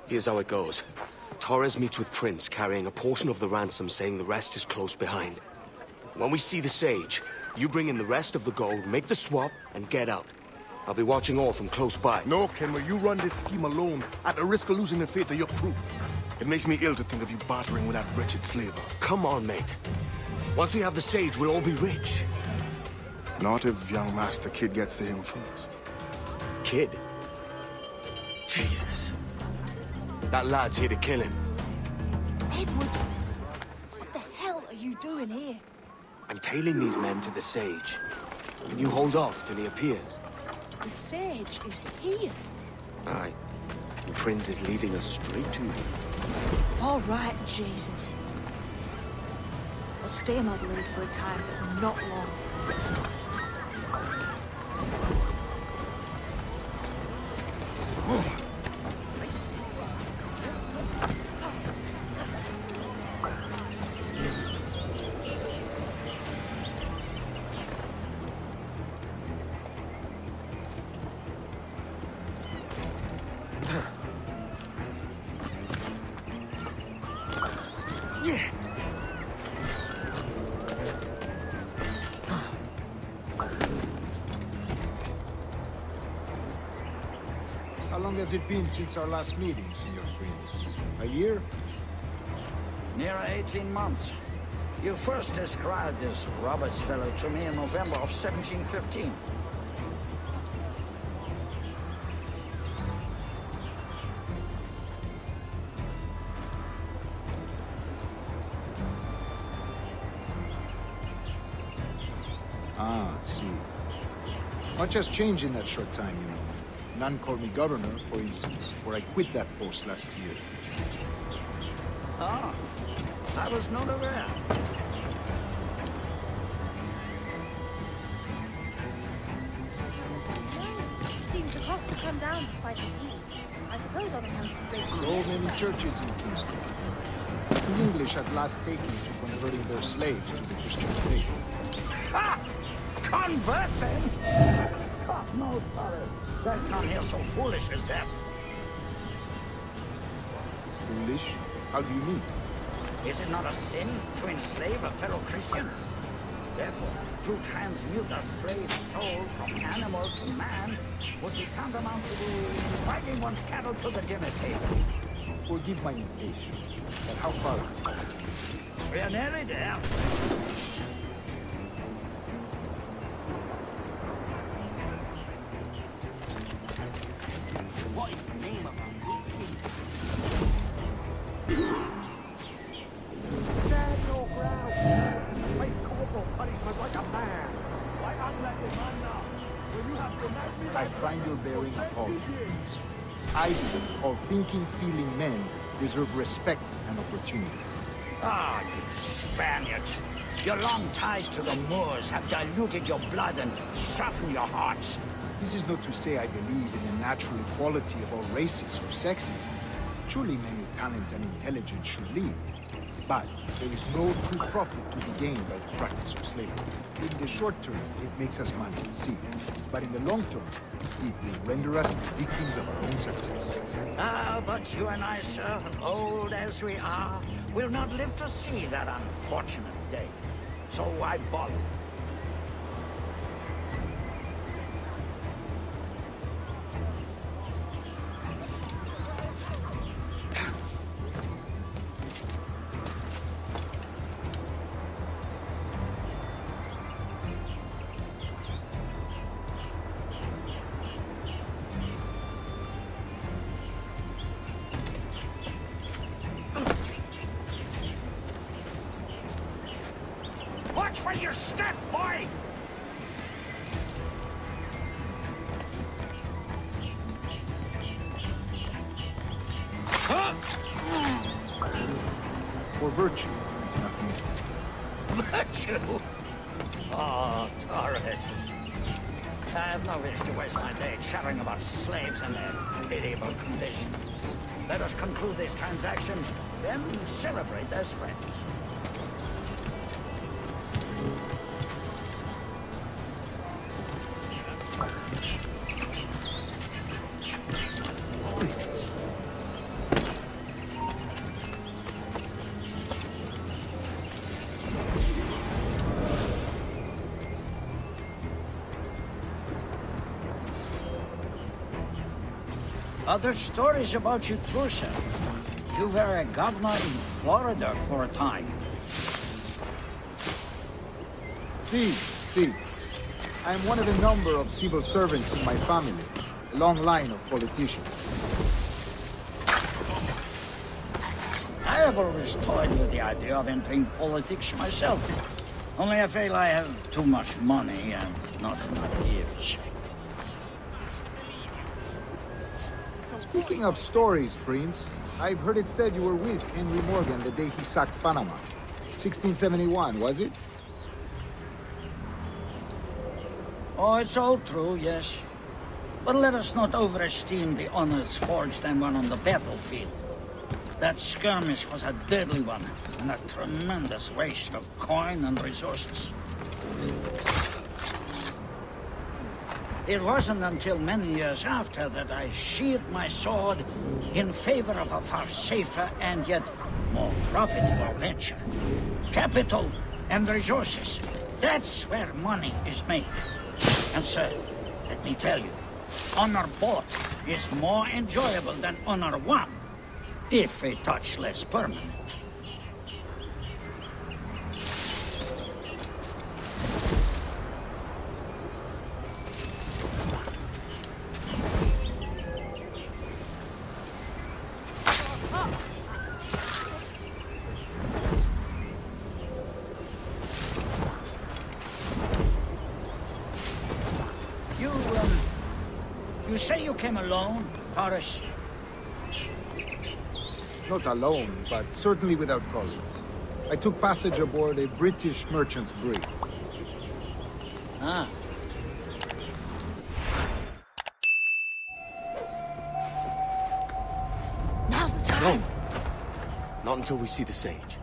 Here's how it goes. Torres meets with Prince, carrying a portion of the ransom, saying the rest is close behind. When we see the Sage, you bring in the rest of the gold, make the swap, and get out. I'll be watching all from close by. No, Kenway, you run this scheme alone, at the risk of losing the faith of your crew. It makes me ill to think of you bartering with that wretched slaver. Come on, mate. Once we have the Sage, we'll all be rich. Not if young Master Kid gets to him first. Kid? Jesus. That lad's here to kill him. Edward, what the hell are you doing here? I'm tailing these men to the Sage. Can you hold off till he appears? The Sage is here. Aye. The Prince is leading us straight to him. All right, Jesus. I'll stay in my blade for a time, but not long. How long has it been since our last meeting, Senor Prince? A year? Near 18 months. You first described this Roberts fellow to me in November of 1715. Ah, see. Much has changed in that short time, you know. None called me governor, for instance, for I quit that post last year. Ah, I was not aware. Seems the cost to come down despite the heat. I suppose on account of the great... So many churches in Kingston. The English at last taken to converting their slaves to the Christian faith. Ha! Convert them? God knows, Father. There's none here so foolish as that. Foolish? How do you mean? Is it not a sin to enslave a fellow Christian? Therefore, to transmute a slave soul from animal to man would be tantamount to inviting one's cattle to the dinner table. Forgive my impatience, but how far? We are nearly there. What is the name of our Stand your ground. Make corporal punishment like a man. Why not let him man now? Will you have to make me I find your bearing appalling. I believe all thinking, feeling men deserve respect and opportunity. Ah, you Spaniards. Your long ties to the Moors have diluted your blood and softened your hearts. This is not to say I believe in the natural equality of all races or sexes. Surely men with talent and intelligence should lead. But there is no true profit to be gained by the practice of slavery. In the short term, it makes us money, see. But in the long term, it will render us the victims of our own success. Ah, but you and I, sir, old as we are, will not live to see that unfortunate day. So why bother? Watch for your step, boy! For virtue, nothing else. Virtue? Oh, Torres. I have no wish to waste my day chattering about slaves and their pitiable condition. Let us conclude this transaction, then celebrate as friends. other stories about you too, sir. You were a governor in Florida for a time. See. I am one of a number of civil servants in my family. A long line of politicians. I have always toyed with the idea of entering politics myself. Only I feel I have too much money and not enough years. Speaking of stories, Prince, I've heard it said you were with Henry Morgan the day he sacked Panama. 1671, was it? Oh, it's all true, yes. But let us not overesteem the honors forged and won on the battlefield. That skirmish was a deadly one, and a tremendous waste of coin and resources. It wasn't until many years after that I sheathed my sword in favor of a far safer and yet more profitable venture. Capital and resources. That's where money is made. And sir, let me tell you, honor bought is more enjoyable than honor won, if a touch less permanent. You say you came alone, Horace? Not alone, but certainly without colleagues. I took passage aboard a British merchant's brig. Ah. Now's the time. No. Not until we see the sage.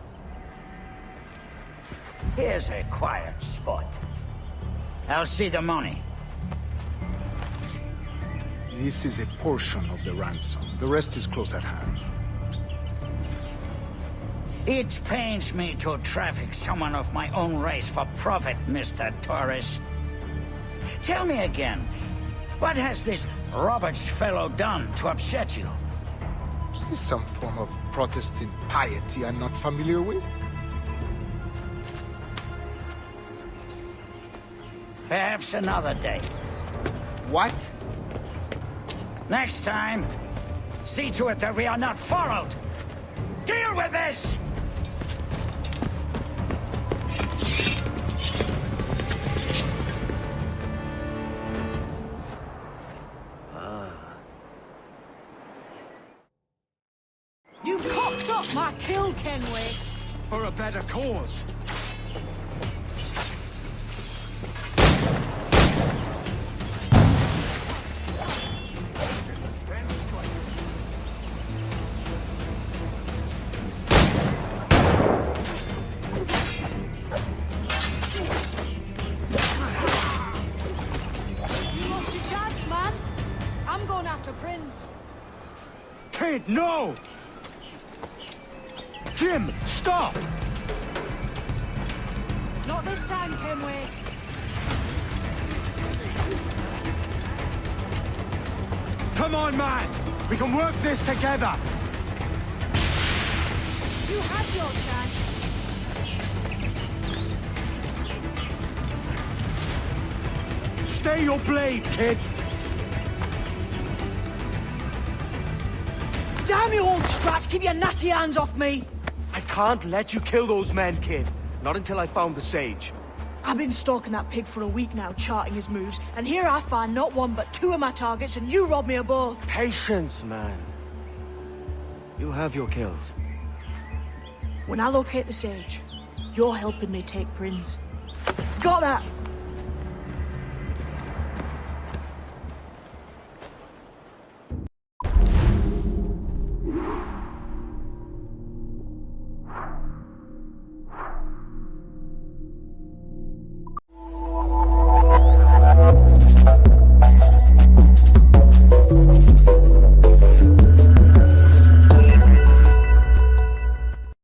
Here's a quiet spot. I'll see the money. This is a portion of the ransom. The rest is close at hand. It pains me to traffic someone of my own race for profit, Mr. Torres. Tell me again, what has this Roberts fellow done to upset you? Is this some form of Protestant piety I'm not familiar with? Perhaps another day. What? Next time, see to it that we are not followed. Deal with this! You cocked up my kill, Kenway. For a better cause. Kid, no! Jim, stop! Not this time, Kenway. Come on, man! We can work this together! You had your chance. Stay your blade, kid! Damn you, old scratch! Keep your natty hands off me! I can't let you kill those men, kid. Not until I found the sage. I've been stalking that pig for a week now, charting his moves, and here I find not one but two of my targets, and you rob me of both. Patience, man. You'll have your kills. When I locate the sage, you're helping me take Prince. Got that?